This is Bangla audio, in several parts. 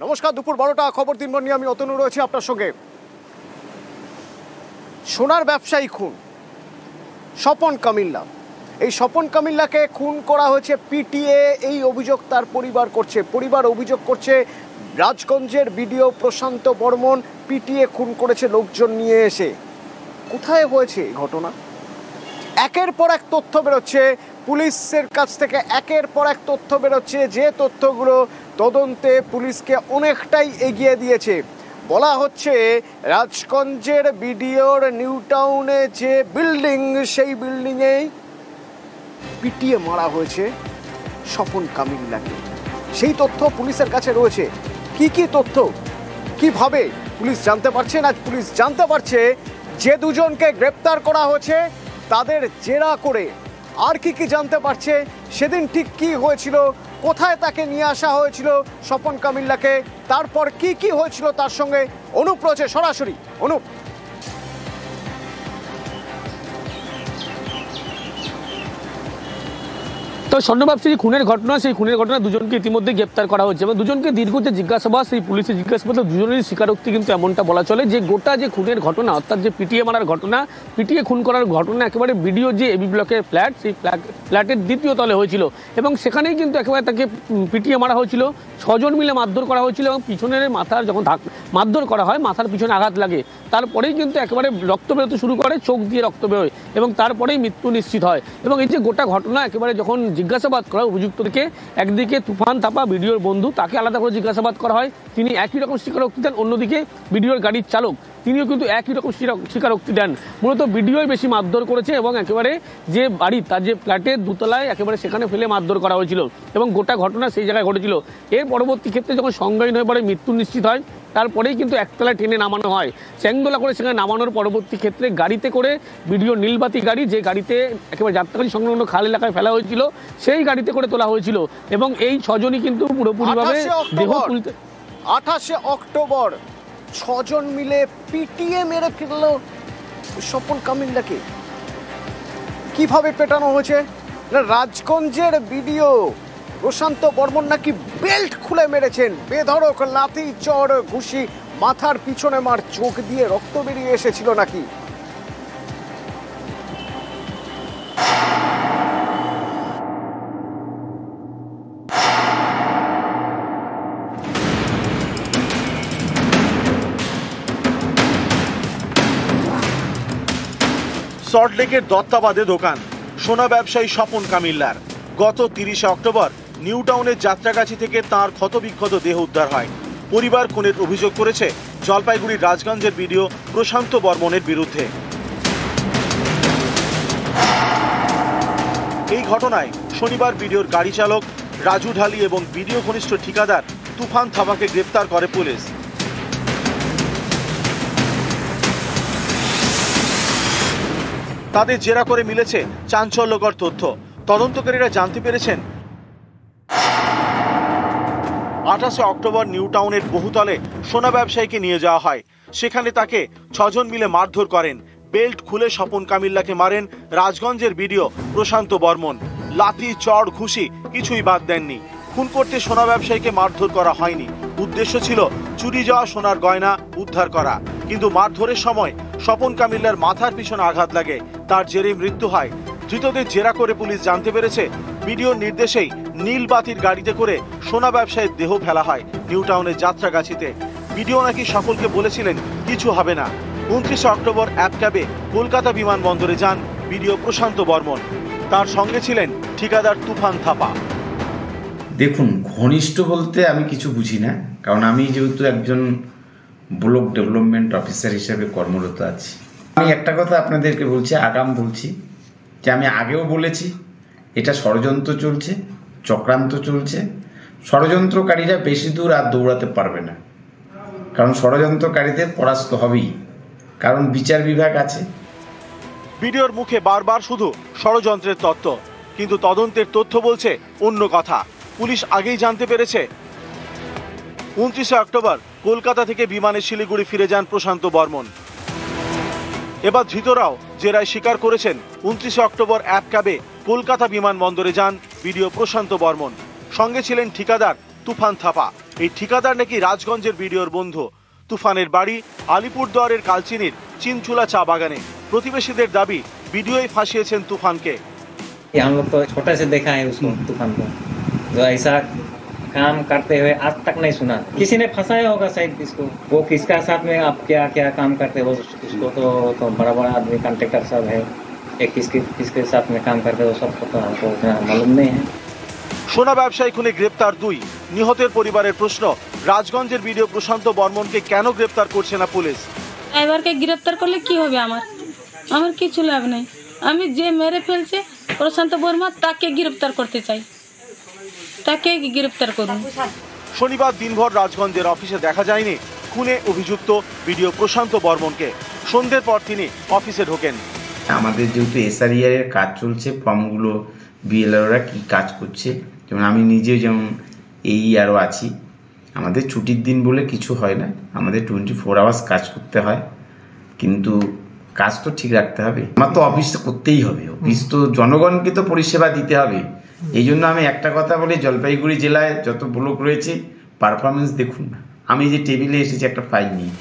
নমস্কার, দুপুর 12টা খবর দিনভর নিয়ে আমি অতনু রয়েছি আপনার সঙ্গে। সোনার ব্যবসায়ী খুন স্বপন কামিল্লা। এই স্বপন কামিল্লাকে খুন করা হয়েছে পিটিএ, এই অভিযোগ তার পরিবার অভিযোগ করছে রাজগঞ্জের বিডিও প্রশান্ত বর্মন পিটিএ খুন করেছে লোকজন নিয়ে এসে। কোথায় হয়েছে এই ঘটনা? একের পর এক তথ্য বেরোচ্ছে পুলিশের কাছ থেকে, একের পর এক তথ্য বেরোচ্ছে, যে তথ্যগুলো তদন্তে পুলিশকে অনেকটাই এগিয়ে দিয়েছে। বলা হচ্ছে রাজগঞ্জের বিডিওর নিউ টাউনে যে বিল্ডিং, সেই বিল্ডিংয়েই পিটিয়ে মারা হয়েছে স্বপন কামিল্লাকে। সেই তথ্য পুলিশের কাছে রয়েছে। কি তথ্য, কিভাবে পুলিশ জানতে পারছে? না, পুলিশ জানতে পারছে যে দুজনকে গ্রেপ্তার করা হয়েছে তাদের জেরা করে। আর কি জানতে পারছে, সেদিন ঠিক কি হয়েছিল, কোথায় তাকে নিয়ে আসা হয়েছিল স্বপন কামিল্লাকে, তারপর কি হয়েছিল তার সঙ্গে। অনুপ রয়েছে সরাসরি। অনুপ, তো স্বর্ণ ব্যবসায়ী খুনের ঘটনা, সেই খুনের ঘটনা দুজনকে ইতিমধ্যে গ্রেপ্তার করা হয়েছে এবং দুজনকে দীর্ঘ যে জিজ্ঞাসাবাদ, সেই পুলিশের জিজ্ঞাসাবাদে দুজনেরই স্বীকারোক্তি কিন্তু এমনটা বলা চলে যে গোটা যে খুনের ঘটনা, অর্থাৎ যে পিটিএ মারার ঘটনা, পিটিএ খুন করার ঘটনা একেবারে বিডিও যে এবি ব্লকের ফ্ল্যাট, সেই ফ্ল্যাটের দ্বিতীয় তলে হয়েছিল এবং সেখানেই কিন্তু একেবারে তাকে পিটিএ মারা হয়েছিল। 6 জন মিলে মারধর করা হয়েছিল এবং পিছনের মাথার যখন মারধর করা হয়, মাথার পিছনে আঘাত লাগে, তারপরেই কিন্তু একেবারে রক্ত বেরোতে শুরু করে, চোখ দিয়ে রক্ত বেরোয় এবং তারপরেই মৃত্যু নিশ্চিত হয়। এবং এই যে গোটা ঘটনা একেবারে যখন জিজ্ঞাসাবাদ করা হয় অভিযুক্তকে, একদিকে তুফান থাপা বিডিওর বন্ধু, তাকে আলাদা করে জিজ্ঞাসাবাদ করা হয়, তিনি একই রকম স্বীকারোক্তি দেন। অন্যদিকে বিডিওর গাড়ির চালক, তিনিও কিন্তু একই রকম স্বীকারোক্তি দেন। মূলত বিডিওই বেশি মারধর করেছে এবং একেবারে যে বাড়ি, তার যে ফ্ল্যাটের দোতলায় একেবারে সেখানে ফেলে মারধর করা হয়েছিল এবং গোটা ঘটনা সেই জায়গায় ঘটেছিল। এর পরবর্তী ক্ষেত্রে যখন সংজ্ঞাহীন হয়ে পড়ে, মৃত্যু নিশ্চিত হয়, তারপরেই কিন্তু একতলায় টেনে নামানো হয়। চ্যাংদোলা করে সেখানে নামানোর পরবর্তী ক্ষেত্রে গাড়িতে করে, বিডিও নীলবাতি গাড়ি, যে গাড়িতে একেবারে যাত্রাবাড়ি সংলগ্ন খাল এলাকায় ফেলা হয়েছিল, সেই গাড়িতে করে তোলা হয়েছিল এবং এই 6 জনই কিন্তু পুরোপুরিভাবে দেহ তুলতে। 28 অক্টোবর 6 জন মিলে পিটিএ মেরে ফেলল স্বপন কামিল্লাকে। কিভাবে পেটানো হয়েছে? রাজগঞ্জের বিডিও প্রশান্ত বর্মন নাকি বেল্ট খুলে মেরেছেন, বেধড়ক লাথি চড় ঘুষি, মাথার পিছনে মার, চোখ দিয়ে রক্ত বেরিয়ে এসেছিল নাকি। সল্টলেকের দত্তাবাদে দোকান সোনা ব্যবসায়ী স্বপন কামিল্লার গত 30 অক্টোবর নিউ টাউনের যাত্রাগাছি থেকে তাঁর ক্ষতবিক্ষত দেহ উদ্ধার হয়। পরিবার খুনের অভিযোগ করেছে জলপাইগুড়ির রাজগঞ্জের বিডিও প্রশান্ত বর্মনের বিরুদ্ধে। এই ঘটনায় শনিবার বিডিওর গাড়ি চালক রাজু ঢালি এবং বিডিও ঘনিষ্ঠ ঠিকাদার তুফান থাপাকে গ্রেপ্তার করে পুলিশ। তাদের জেরা করে মিলেছে চাঞ্চল্যকর তথ্য। তদন্তকারীরা জানতে পেরেছেন 28 অক্টোবর নিউ টাউনের বহুতলে সোনা ব্যবসায়ীকে নিয়ে যাওয়া হয়। সেখানে তাকে 6 জন মিলে মারধর করেন। বেল্ট খুলে স্বপন কামিল্লাকে মারেন রাজগঞ্জের বিডিও প্রশান্ত বর্মন। লাথি চড় ঘুষি কিছুই বাদ দেননি। খুন করতে সোনা ব্যবসায়ীকে মারধর করা হয়নি। উদ্দেশ্য ছিল চুরি যাওয়া সোনার গয়না উদ্ধার করা, কিন্তু মারধরের সময় স্বপন কামিল্লার মাথার পিছনে আঘাত লাগে, তার জেরে মৃত্যু হয়। ধৃতদের জেরা করে পুলিশ জানতে পেরেছে বিডিওর নির্দেশেই নীলবাতির গাড়িতে করে সোনা ব্যবসায়ীর দেহ ফেলা হয় নিউ টাউনের যাত্রাগাছিতে। বিডিও নাকি সকলকে বলেছিলেন কিছু হবে না। 29 অক্টোবর অ্যাপ ক্যাবে কলকাতা বিমানবন্দরে যান বিডিও প্রশান্ত বর্মন। তার সঙ্গে ছিলেন ঠিকাদার তুফান থাপা। দেখুন, ঘনিষ্ঠ বলতে আমি কিছু বুঝি না, কারণ আমি যেহেতু একজন ব্লক ডেভেলপমেন্ট অফিসার হিসেবে কর্মরত আছি। আমি একটা কথা আপনাদেরকে বলছি, আগাম বলছি, যে আমি আগেও বলেছি এটা ষড়যন্ত্র চলছে, চক্রান্ত চলছে। ষড়যন্ত্রকারীরা বেশি দূর আর দৌড়াতে পারবে না, কারণ ষড়যন্ত্রকারীদের পরাস্ত হবেই, কারণ বিচার বিভাগ আছে। বিডিওর মুখে বারবার শুধু ষড়যন্ত্রের তত্ত্ব, কিন্তু তদন্তের তথ্য বলছে অন্য কথা। পুলিশ আগেই জানতে পেরেছে 29 অক্টোবর কলকাতা থেকে বিমানে শিলিগুড়ি ফিরে যান প্রশান্ত বর্মন। এবার ধৃতরাও জেরায় স্বীকার করেছেন 29 অক্টোবর অ্যাপ ক্যাবে কলকাতা বিমানবন্দরে যান বিডিও প্রশান্ত বর্মন। সঙ্গে ছিলেন ঠিকাদার তুফান থাপা। এই ঠিকাদার নাকি রাজগঞ্জের বিডিওর বন্ধু। তুফানের বাড়ি আলিপুরদুয়ারের কালচিনির চিনচুলা চা বাগানে। প্রতিবেশীদের দাবি বিডিওই ফাঁসিয়েছেন তুফানকে। हम लोग तो छोटे से देखा है उसको, तूफान को, जो ऐसा काम करते हुए आज तक नहीं सुना। किसी ने फंसाया होगा शायद इसको, वो किसका साथ में आप क्या क्या काम करते हो उसको तो बड़ा बड़ा आदमी कॉन्ट्रैक्टर सब है, एक किसके साथ में काम करते हो सबको तो हमको उतना मालूम नहीं है। সোনা ব্যবসায়ী খুনে গ্রেপ্তার 2। নিহতের পরিবারের প্রশ্ন, রাজগঞ্জের বিডিও প্রশান্ত বর্মনকে কেন গ্রেপ্তার করছে না পুলিশ? ড্রাইভারকে গ্রেপ্তার করলে কি হবে? আমার কিছু লাভ নেই। আমি যে মেরে ফেলছে প্রশান্ত বর্মা তাকে গ্রেপ্তার করতে চাই, তাকে গ্রেপ্তার করুন। শনিবার দিনভর রাজগঞ্জের অফিসে দেখা যায়নি খুনে অভিযুক্ত বিডিও প্রশান্ত বর্মনকে। সন্ধ্যের পর তিনি অফিসে ঢোকেন। আমাদের যেহেতু SRER এর কাজ চলছে, ফর্মগুলো বিএলআররা কি কাজ করছে, যেমন আমি নিজে যেমন আরও আছি, আমাদের ছুটির দিন বলে কিছু হয় না, আমাদের 24 আওয়ার্স কাজ করতে হয়, কিন্তু কাজ তো ঠিক রাখতে হবে। আমার তো অফিস করতেই হবে, অফিস তো জনগণকে তো পরিষেবা দিতে হবে। এই জন্য আমি একটা কথা বলি, জলপাইগুড়ি জেলায় যত ব্লক রয়েছে পারফরমেন্স দেখুন না। আমি যে টেবিলে এসেছি একটা ফাইল নিয়ে।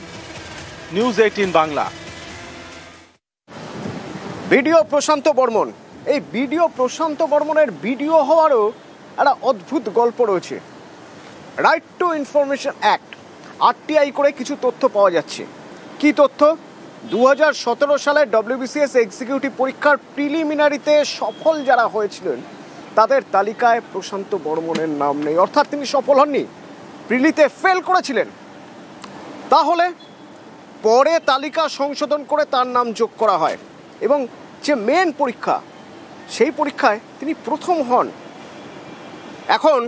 নিউজ 18 বাংলা। বিডিও প্রশান্ত বর্মন, এই বিডিও প্রশান্ত বর্মনের বিডিও হওয়ারও একটা অদ্ভুত গল্প রয়েছে। Right two information act RTI করে কিছু তথ্য পাওয়া যাচ্ছে। কি তথ্য? 2017 সালে WBCS এক্সিকিউটিভ পরীক্ষার প্রিলিমিনারিতে সফল যারা হয়েছিলেন তাদের তালিকায় প্রশান্ত বর্মনের নাম নেই, অর্থাৎ তিনি সফল হননি, প্রিলিতে ফেল করেছিলেন। তাহলে পরে তালিকা সংশোধন করে তার নাম যোগ করা হয় এবং যে মেন পরীক্ষা সেই পরীক্ষায় তিনি প্রথম হন। এখন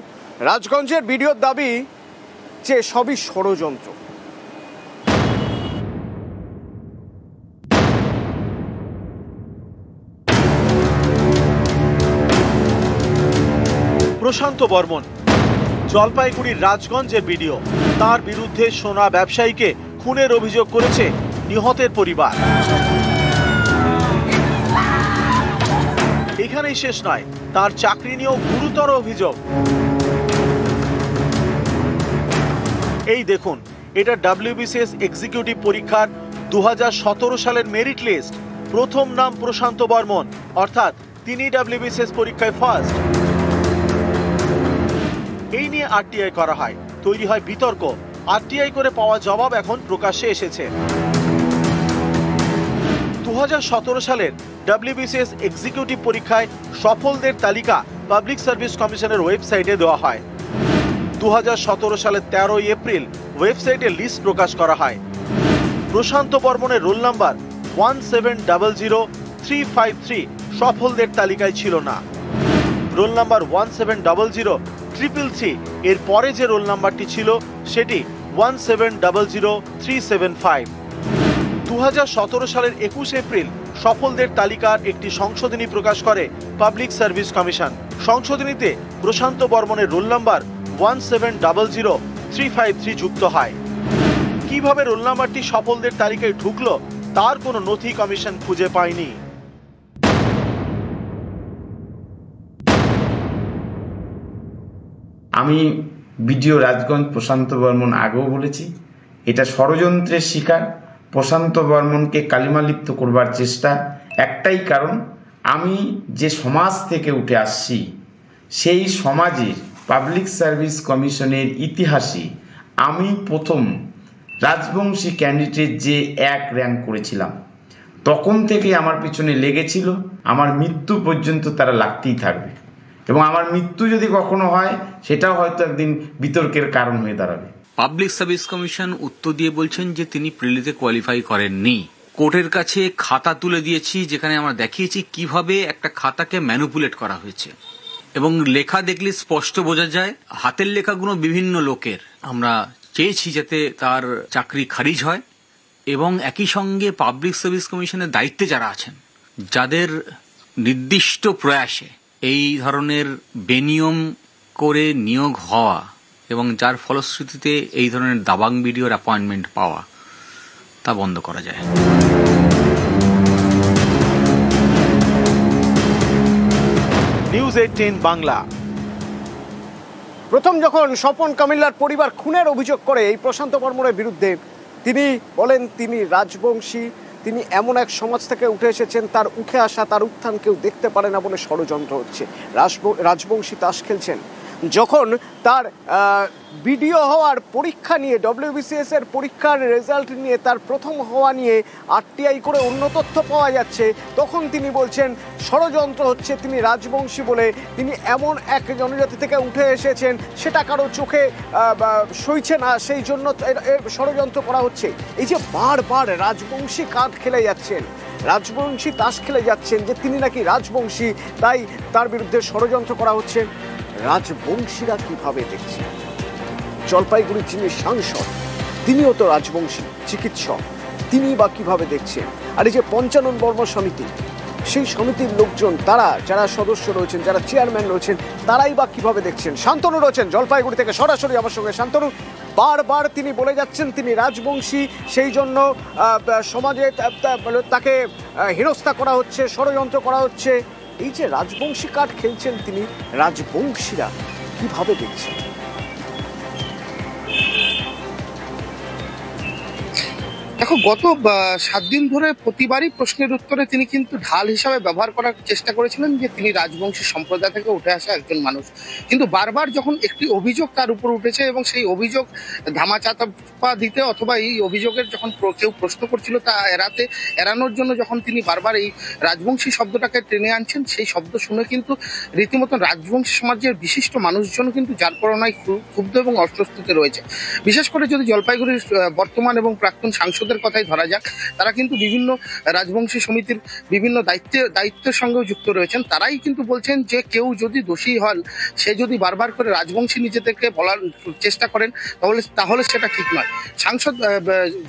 রাজগঞ্জের বিডিওর দাবি যে সবই ষড়যন্ত্র। প্রশান্ত বর্মন জলপাইগুড়ির রাজগঞ্জের বিডিও। তার বিরুদ্ধে সোনা ব্যবসায়ীকে খুনের অভিযোগ করেছে নিহতের পরিবার। এখানেই শেষ নয়, তার চাকরি নিয়েও গুরুতর অভিযোগ। এই দেখুন, এটা WBCS এক্সিকিউটিভ পরীক্ষার 2017 সালের মেরিট লিস্ট। প্রথম নাম প্রশান্ত বর্মন, অর্থাৎ তিনি WBCS পরীক্ষায় ফার্স্ট। এই নিয়ে RTI করা হয়, তৈরি হয় বিতর্ক। RTI করে পাওয়া জবাব এখন প্রকাশ্যে এসেছে। 2017 সালের WBCS এক্সিকিউটিভ পরীক্ষায় সফলদের তালিকা পাবলিক সার্ভিস কমিশনের ওয়েবসাইটে দেওয়া হয়। 2017 সালের 13 এপ্রিল ওয়েবসাইটে লিস্ট প্রকাশ করা হয়। প্রশান্ত বর্মনের রোল নাম্বার 1700353 সফলদের তালিকায় ছিল না। রোল নাম্বার 1700333 এর পরে যে রোল নাম্বারটি ছিল সেটি 1700375। 2017 সালের 21 এপ্রিল সফলদের তালিকার একটি সংশোধনী প্রকাশ করে পাবলিক সার্ভিস কমিশন। সংশোধনীতে প্রশান্ত বর্মনের রোল নাম্বার 1700353 যুক্ত হয়। কিভাবে রোল নাম্বারটি সফলদের তালিকায় ঢুকলো তার কোনো নথি কমিশন খুঁজে পায়নি। আমি বিডিও রাজগঞ্জ প্রশান্ত বর্মন আগেও বলেছি, এটা ষড়যন্ত্রের শিকার। প্রশান্ত বর্মনকে কালিমালিপ্ত করবার চেষ্টা। একটাই কারণ, আমি যে সমাজ থেকে উঠে আসছি সেই সমাজের পাবলিক সার্ভিস কমিশনের ইতিহাসে আমি প্রথম রাজবংশী ক্যান্ডিডেট যে 1 র্যাঙ্ক করেছিলাম। তখন থেকে আমার পিছনে লেগেছিল, আমার মৃত্যু পর্যন্ত তারা লাগতেই থাকবে এবং আমার মৃত্যু যদি কখনো হয় সেটাও হয়তো একদিন বিতর্কের কারণ হয়ে দাঁড়াবে। পাবলিক সার্ভিস কমিশন উত্তর দিয়ে বলছেন যে তিনি প্রিলিতে কোয়ালিফাই করেননি। কোর্টের কাছে খাতা তুলে দিয়েছি, যেখানে আমরা দেখিয়েছি কিভাবে একটা খাতাকে ম্যানিপুলেট করা হয়েছে এবং লেখা দেখলে স্পষ্ট বোঝা যায় হাতের লেখাগুলো বিভিন্ন লোকের। আমরা চেয়েছি যাতে তার চাকরি খারিজ হয় এবং একই সঙ্গে পাবলিক সার্ভিস কমিশনের দায়িত্বে যারা আছেন, যাদের নির্দিষ্ট প্রয়াসে এই ধরনের বেনিয়ম করে নিয়োগ হওয়া এবং যার ফলশ্রুতিতে এই ধরনের দাবাং বিডিওর অ্যাপয়েন্টমেন্ট পাওয়া, তা বন্ধ করা যায়। নিউজ 18 বাংলা। প্রথম যখন স্বপন কামিল্লার পরিবার খুনের অভিযোগ করে এই প্রশান্ত বর্মনের বিরুদ্ধে, তিনি বলেন তিনি রাজবংশী, তিনি এমন এক সমাজ থেকে উঠে এসেছেন, তার উঠে আসা, তার উত্থান কেউ দেখতে পারে না বলে ষড়যন্ত্র হচ্ছে, রাজবংশী তাস খেলছেন। যখন তার বিডিও হওয়ার পরীক্ষা নিয়ে, WBCS এর পরীক্ষার রেজাল্ট নিয়ে, তার প্রথম হওয়া নিয়ে RTI করে অন্য তথ্য পাওয়া যাচ্ছে, তখন তিনি বলছেন ষড়যন্ত্র হচ্ছে, তিনি রাজবংশী বলে, তিনি এমন এক জনজাতি থেকে উঠে এসেছেন সেটা কারো চোখে সইছে না, সেই জন্য ষড়যন্ত্র করা হচ্ছে। এই যে বারবার রাজবংশী কার্ড খেলে যাচ্ছেন, রাজবংশী তাস খেলে যাচ্ছেন, যে তিনি নাকি রাজবংশী, তাই তার বিরুদ্ধে ষড়যন্ত্র করা হচ্ছে। রাজবংশীরা কিভাবে দেখছে? জলপাইগুড়ির যিনি সাংসদ, তিনিও তো রাজবংশী চিকিৎসক, তিনি বা কিভাবে দেখছেন? আর এই যে পঞ্চানন বর্মা সমিতি, সেই সমিতির লোকজন, তারা যারা সদস্য রয়েছেন, যারা চেয়ারম্যান রয়েছেন, তারাই বা কিভাবে দেখছেন? শান্তনু রয়েছেন জলপাইগুড়ি থেকে সরাসরি আমার সঙ্গে। শান্তনু, বারবার তিনি বলে যাচ্ছেন তিনি রাজবংশী, সেই জন্য সমাজে তাকে হেনস্থা করা হচ্ছে, ষড়যন্ত্র করা হচ্ছে। এই যে রাজবংশী কার্ড খেলছেন তিনি, রাজবংশীরা কিভাবে দেখছেন? দেখো, গত 7 দিন ধরে প্রতিবারই প্রশ্নের উত্তরে তিনি কিন্তু ঢাল হিসাবে ব্যবহার করার চেষ্টা করেছিলেন যে তিনি রাজবংশী সম্প্রদায় থেকে উঠে আসা একজন মানুষ। কিন্তু বারবার যখন একটি অভিযোগ তার উপর উঠেছে এবং সেই অভিযোগ ধামাচাপা দিতে অথবা এই অভিযোগের যখন কেউ প্রশ্ন করছিল তা এড়ানোর জন্য যখন তিনি বারবার এই রাজবংশী শব্দটাকে টেনে আনছেন, সেই শব্দ শুনে কিন্তু রীতিমতো রাজবংশী সমাজের বিশিষ্ট মানুষজন কিন্তু যার পরনায় ক্ষুব্ধ এবং অস্বস্তিতে রয়েছে। বিশেষ করে যদি জলপাইগুড়ির বর্তমান এবং প্রাক্তন সাংসদের কথাই ধরা যাক, তারা কিন্তু বিভিন্ন রাজবংশী সমিতির বিভিন্ন দায়িত্বের সঙ্গেও যুক্ত রয়েছেন। তারাই কিন্তু বলছেন যে কেউ যদি দোষী হন, সে যদি বারবার করে রাজবংশী নিজেদেরকে বলার চেষ্টা করেন, তাহলে সেটা ঠিক নয়। সাংসদ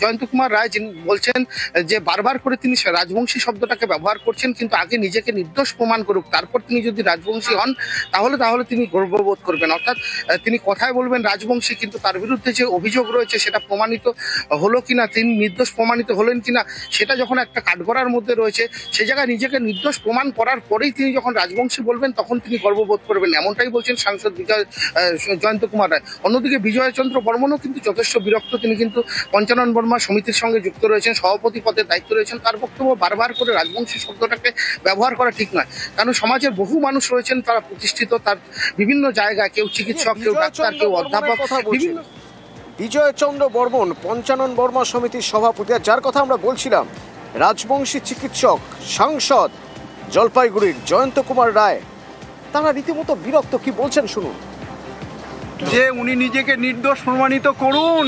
জয়ন্ত কুমার রায় যিনি বলছেন যে বারবার করে তিনি রাজবংশী শব্দটাকে ব্যবহার করছেন, কিন্তু আগে নিজেকে নির্দোষ প্রমাণ করুক, তারপর তিনি যদি রাজবংশী হন তাহলে তিনি গর্ববোধ করবেন। অর্থাৎ তিনি কথায় বলবেন রাজবংশী, কিন্তু তার বিরুদ্ধে যে অভিযোগ রয়েছে সেটা প্রমাণিত হলো কিনা, তিনি নির্দোষ প্রমাণিত হলেন কিনা, সেটা যখন একটা কাঠগড়ার মধ্যে রয়েছে, সে জায়গায় নিজেকে নির্দোষ প্রমাণ করার পরেই তিনি যখন রাজবংশী বলবেন তখন তিনি গর্ববোধ করবেন, এমনটাই বলছেন সাংসদ জয়ন্ত কুমার রায়। অন্যদিকে বিজয়চন্দ্র বর্মনও কিন্তু যথেষ্ট বিরক্ত। তিনি কিন্তু পঞ্চানন বর্মা সমিতির সঙ্গে যুক্ত রয়েছেন, সভাপতি পদের দায়িত্ব রয়েছেন। তার বক্তব্য বারবার করে রাজবংশী শব্দটাকে ব্যবহার করা ঠিক নয়, কারণ সমাজের বহু মানুষ রয়েছেন, তারা প্রতিষ্ঠিত, তার বিভিন্ন জায়গায়, কেউ চিকিৎসক, কেউ ডাক্তার, কেউ অধ্যাপক, বিভিন্ন। বিজয়চন্দ্র বর্মন পঞ্চানন বর্মা সমিতির সভাপতি, আর যার কথা আমরা বলছিলাম রাজবংশী চিকিৎসক সাংসদ জলপাইগুড়ির জয়ন্ত কুমার রায়, তারা রীতিমতো বিরক্ত। কি বলছেন শুনুন। যে উনি নিজেকে নির্দোষ প্রমাণিত করুন,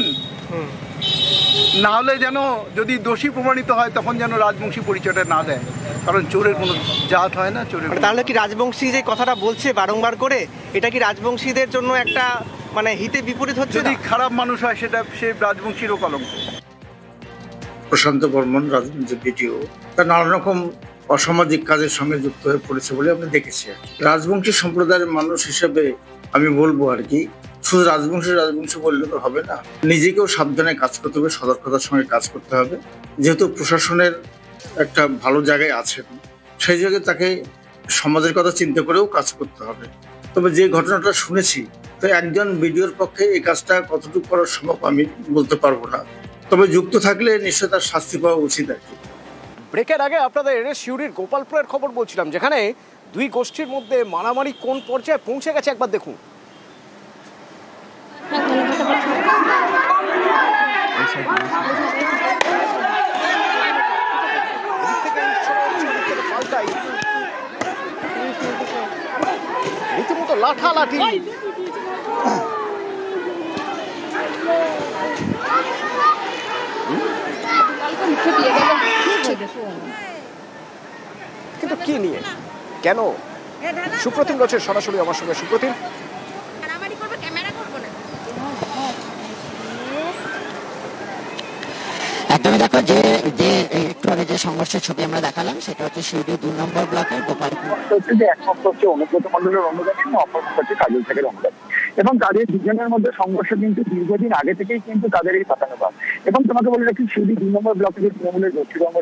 না হলে যেন যদি দোষী প্রমাণিত হয় তখন যেন রাজবংশী পরিচয়টা না দেয়, কারণ চোরের কোনো জাত হয় না। চোরের তাহলে কি রাজবংশী যে কথাটা বলছে বারংবার করে, এটা কি রাজবংশীদের জন্য একটা মানে হিতে বিপরীত হচ্ছে? যদি খারাপ মানুষ হয় সেটা সে রাজবংশীরও কলঙ্ক। প্রশান্ত বর্মন রাজবংশী ভিডিও তার নানা রকম অসামাজিক কাজের সঙ্গে যুক্ত হয়ে পড়েছে বলে আমরা দেখেছি। রাজবংশী সম্প্রদায়ের মানুষ হিসেবে আমি বলবো আর কি, শুধু রাজবংশী বললে তো হবে না, নিজেকেও সাবধানে কাজ করতে হবে, সতর্কতার সঙ্গে কাজ করতে হবে। যেহেতু প্রশাসনের একটা ভালো জায়গায় আছেন, সেই জায়গায় তাকে সমাজের কথা চিন্তা করেও কাজ করতে হবে। তবে যে ঘটনাটা শুনেছি, তো একজন ভিডিওর পক্ষে এই কাজটা কতটুকু করা সম্ভব আমি বলতে পারবো না, তবে যুক্ত থাকলে নিশ্চয়ই তার শাস্তি পাওয়া উচিত আর কি। ব্রেকের আগে আপনাদের সিউড়ির গোপালপুরের খবর বলছিলাম, যেখানে দুই গোষ্ঠীর মধ্যে মারামারি কোন পর্যায়ে পৌঁছে গেছে একবার দেখুন। রীতিমতো লাঠালাঠি, কিন্তু কি নিয়ে, কেন? সুপ্রতিম রয়েছেন সরাসরি আমার সঙ্গে। সুপ্রতিম, একদমই দেখো, যে একটু আগে যে সংঘর্ষের ছবি আমরা দেখালাম সেটা হচ্ছে শিউড়ি 2 নম্বর ব্লকের গোপালপুর। হচ্ছে যে এক পক্ষ হচ্ছে অনুব্রত মন্ডলের অনুগামী এবং অপর পক্ষ হচ্ছে কাজল থেকে অনুগামী। এবং তাদের দুজনের মধ্যে সংঘর্ষ কিন্তু দীর্ঘদিন আগে থেকেই কিন্তু তাদের এই পাতানোবাদ। এবং তোমাকে বলে রাখি, শিউরি 2 নম্বর ব্লকে যে তৃণমূলের জ্যোতিরঙ্গ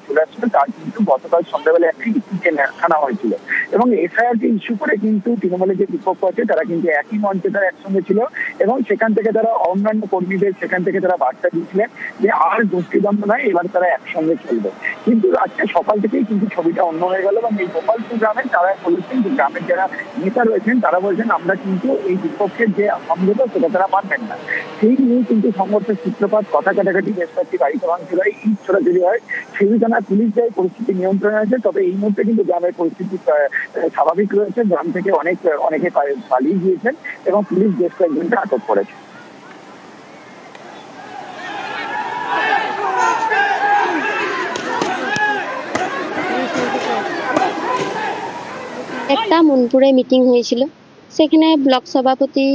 চলে আসছিল, তার কিন্তু গতকাল সন্ধ্যাবেলা একটি ইস্যুকে আনা হয়েছিল এবং এসআইআরকে ইস্যু করে কিন্তু তৃণমূলের যে বিপক্ষ আছে তারা কিন্তু একই মঞ্চে তারা একসঙ্গে ছিল এবং সেখান থেকে তারা অন্যান্য কর্মীদের সেখান থেকে তারা বার্তা দিয়েছিলেন যে আর গোষ্ঠীদ্বন্দ্ব নয়, এবার তারা একসঙ্গে চলবে। কিন্তু আজকে সকাল থেকেই কিন্তু ছবিটা অন্য হয়ে গেল এবং এই গোপালপুর গ্রামে তারা বলেছেন যে গ্রামের যারা নেতা রয়েছেন তারা বলছেন আমরা কিন্তু এই বিপক্ষের যে সমঝোতা সেটা তারা মানবেন না। সেই নিয়ে কিন্তু সংঘর্ষের সূত্রপাত, কথা কাটাকাটি, বেশ কয়েকটি বাড়িতে ভাঙচুর হয়, ইট ছোড়াছুড়ি হয়। সেই থানার পুলিশ যায়, পরিস্থিতি নিয়ন্ত্রণে আছে। তবে এই মুহূর্তে কিন্তু গ্রামের পরিস্থিতি স্বাভাবিক রয়েছে। গ্রাম থেকে অনেকে পালিয়ে গিয়েছেন এবং পুলিশ বেশ কয়েকজনকে আটক করেছে। একটা মনপুরে মিটিং হয়েছিল, সেখানে ব্লক সভাপতি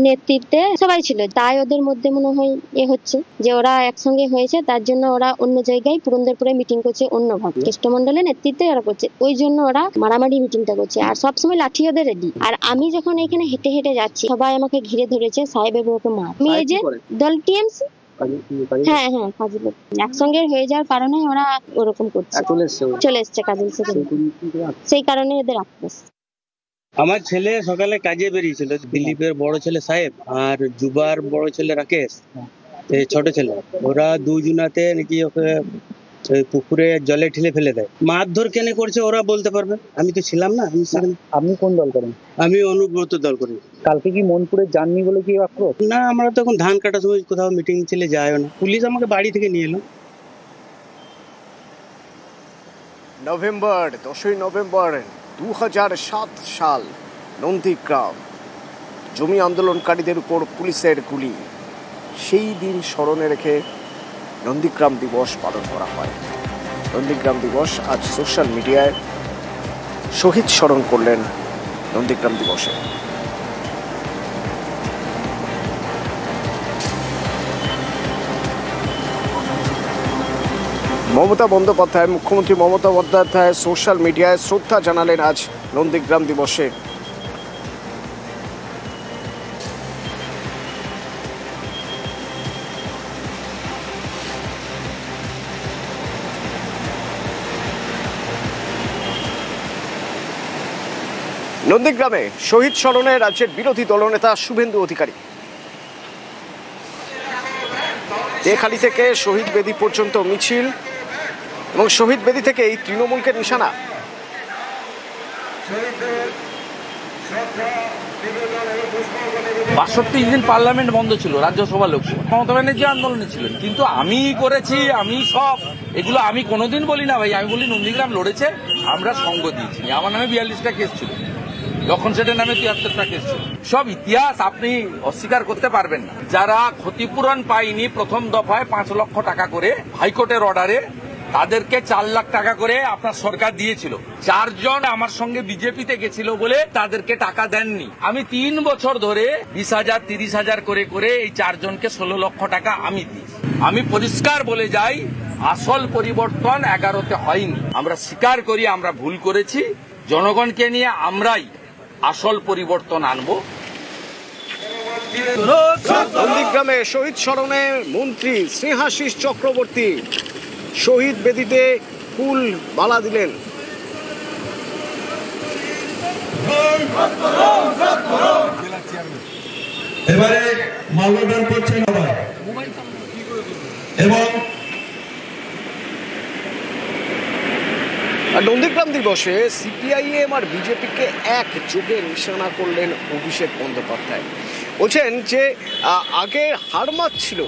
নেতৃত্বে সবাই ছিল। তাই ওদের মধ্যে মনে হয় হচ্ছে যে ওরা একসঙ্গে হয়েছে, তার জন্য ওরা অন্য জায়গায় পুরন্দরপুরে মিটিং করছে অন্যভাবে, কেষ্টমন্ডলের নেতৃত্বে ওরা করছে, ওই জন্য ওরা মারামারি মিটিংটা করছে। আর সবসময় লাঠি ওদের রেডি। আর আমি যখন এখানে হেঁটে হেঁটে যাচ্ছি সবাই আমাকে ঘিরে ধরেছে, সাহেবের বউকে মার। আমি এই যে দল টিএমসি, হ্যাঁ কাজী লোক, একসঙ্গে হয়ে যাওয়ার কারণে ওরা ওরকম করছে, চলে এসছে কাজী, সেই কারণে এদের আক্রোশ। আমার ছেলে সকালে কাজে বেরিয়েছিল, দিলীপের বড় ছেলে সাহেব আর যুবার বড় ছেলে রাকেশ, ছোট ছেলে, ওরা দুজনাতে নাকি ওকে পুকুরে জলে ঠেলে ফেলে দেয়। মারধর কেন করছে ওরা বলতে পারবে, আমি তো ছিলাম না। আপনি কোন দল করেন? আমি অনুব্রত দল করি। কালকে কি মনপুরে যাননি বলে কি আক্রোশ? না, আমরা তখন ধান কাটার সময় কোথাও মিটিং ছেলে যায় না, পুলিশ আমাকে বাড়ি থেকে নিয়ে এলো। নভেম্বর 10ই নভেম্বর 2007 সাল, নন্দীগ্রাম, জমি আন্দোলনকারীদের উপর পুলিশের গুলি। সেই দিন স্মরণে রেখে নন্দীগ্রাম দিবস পালন করা হয়। নন্দীগ্রাম দিবস আজ সোশ্যাল মিডিয়ায় শহীদ স্মরণ করলেন নন্দীগ্রাম দিবসে। মমতা বন্দ্যোপাধ্যায়, মুখ্যমন্ত্রী মমতা বন্দ্যোপাধ্যায় সোশ্যাল মিডিয়ায় শ্রদ্ধা জানালেন আজ নন্দীগ্রাম দিবসে। নন্দীগ্রামে শহীদ স্মরণে রাজ্যের বিরোধী দলনেতা শুভেন্দু অধিকারী। দেখালি থেকে শহীদ বেদি পর্যন্ত মিছিল এবং শহীদ বেদি থেকে এই তৃণমূলকে নিশানা। ৬২ দিন পার্লামেন্ট বন্ধ ছিল, রাজ্যসভা লোকসভা, মমতা ব্যানার্জি আন্দোলনে ছিলেন। কিন্তু আমি করেছি, আমি সব এগুলো আমি কোনোদিন বলি না ভাই। আমি বলি নন্দীগ্রাম লড়েছে, আমরা সঙ্গ দিয়েছি। আমার নামে 42টা কেস ছিল, লক্ষণ সেটের নামে 73টা কেস ছিল। সব ইতিহাস আপনি অস্বীকার করতে পারবেন না। যারা ক্ষতিপূরণ পায়নি প্রথম দফায় 5 লক্ষ টাকা করে হাইকোর্টের অর্ডারে, তাদেরকে 4 লাখ টাকা করে আপনার সরকার দিয়েছিল। 4 জন আমার সঙ্গে বিজেপিতে গেছিল বলে তাদেরকে টাকা দেননি। আমি 3 বছর ধরে 20,000 30,000 করে করে এই 4 জনকে 16 লক্ষ টাকা আমি দিয়েছি। আমি পরিষ্কার বলে যাই, আসল পরিবর্তন 11তে হয়নি। আমরা স্বীকার করি আমরা ভুল করেছি, জনগণকে নিয়ে আমরাই আসল পরিবর্তন আনবো। নন্দীগ্রামে শহীদ স্মরণে মন্ত্রী স্নেহাশিস চক্রবর্তী শহীদ বেদিতে ফুল মালা দিলেন। এবারে মাল্যদান করছেন আবার এবং নন্দীগ্রাম দিবসে সিপিআইএম আর বিজেপিকে একযোগে নিশানা করলেন অভিষেক বন্দ্যোপাধ্যায়। বলছেন যে আগে হারমাত ছিল,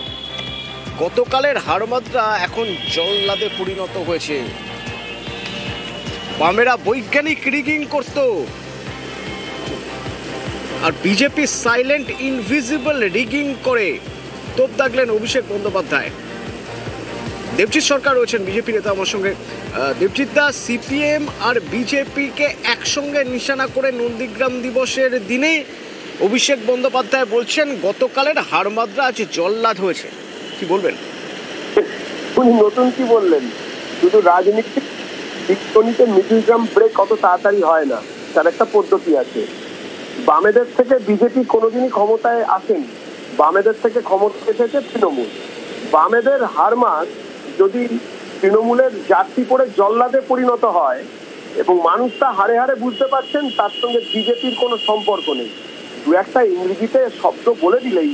গতকালের হারমাতরা এখন জল্লাদে পরিণত হয়েছে। বামেরা বৈজ্ঞানিক রিগিং করত আর বিজেপি সাইলেন্ট ইনভিজিবল রিগিং করে তোপ দাগলেন অভিষেক বন্দ্যোপাধ্যায়। দেবজিৎ সরকার রয়েছেন বিজেপি নেতা আমার সঙ্গে। দেবজিৎ দা, সিপিএম আর বিজেপিকে একসঙ্গে নিশানা করে নন্দীগ্রাম দিবসের দিনে অভিষেক বন্দ্যোপাধ্যায় বলছেন গতকালের হারমাদরা আজ জল্লাদ হয়েছে। কি বলবেন? উনি নতুন কি বললেন? শুধু রাজনীতি মিডিল গ্রাম ব্রেক কত তাড়াতাড়ি হয় না, তার একটা পদ্ধতি আছে। বামেদের থেকে বিজেপি কোনোদিনই ক্ষমতায় আসেনি, বামেদের থেকে ক্ষমতা এসেছে তৃণমূল। বামেদের হারমাস যদি তৃণমূলের জাতি পড়ে জল্লাদে পরিণত হয় এবং মানুষ তা হারে হারে বুঝতে পারছেন, তার সঙ্গে বিজেপির কোনো সম্পর্ক নেই। দু একটা ইংরেজিতে শব্দ বলে দিলেই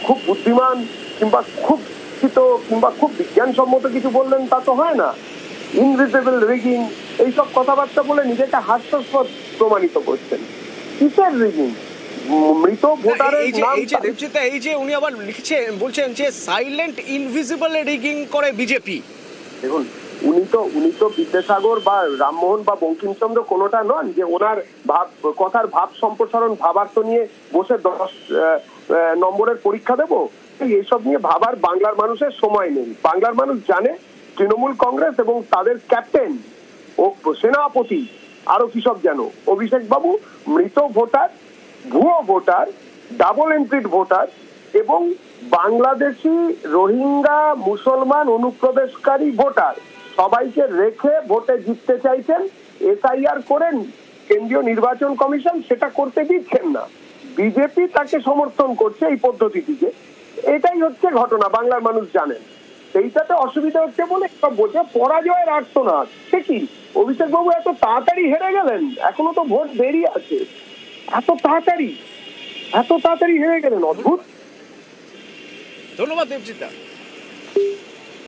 খুব বুদ্ধিমান কিংবা খুব শিক্ষিত কিংবা খুব বিজ্ঞানসম্মত কিছু বললেন তা তো হয় না। ইনভিজিবল রিগিং এইসব কথাবার্তা বলে নিজেকে হাস্যাস্পদ প্রমাণিত করছেন। কিসের রিগিং? মৃত ভোটারের নাম। এই যে উনি আবার লিখছেন, বলছেন যে সাইলেন্ট ইনভিজিবল রিগিং করে বিজেপি। দেখুন, উনি তো বিদ্যাসাগর বা রামমোহন বা বঙ্কিমচন্দ্র কোনোটা নন যে ওনার কথার ভাব সম্প্রসারণ ভাবার্থ নিয়ে বসে 10 নম্বরের পরীক্ষা দেবো। এইসব নিয়ে ভাবার বাংলার মানুষের সময় নেই। বাংলার মানুষ জানে তৃণমূল কংগ্রেস এবং তাদের ক্যাপ্টেন ও সেনাপতি আরো কি সব জানো অভিষেক বাবু মৃত ভোটার, ভুয়ো ভোটার, ডাবল এন্ট্রিড ভোটার এবং বাংলাদেশি রোহিঙ্গা মুসলমান অনুপ্রবেশকারী ভোটার সবাইকে রেখে ভোটে জিততে চাইছেন। এসআইআর করেন কেন্দ্রীয় নির্বাচন কমিশন, সেটা করতে দিচ্ছেন না। বিজেপি তাকে সমর্থন করছে এই পদ্ধতিটিকে। এটাই হচ্ছে ঘটনা, বাংলার মানুষ জানেন। সেইটাতে অসুবিধা হচ্ছে বলে বোঝে পরাজয়ের আর্তনাদ। সে কি অভিষেক বাবু এত তাড়াতাড়ি হেরে গেলেন? এখনো তো ভোট দেরি আছে। এত তাড়াতাড়ি হেরে গেলেন, অদ্ভুত। ধন্যবাদ দেবজিৎ দা।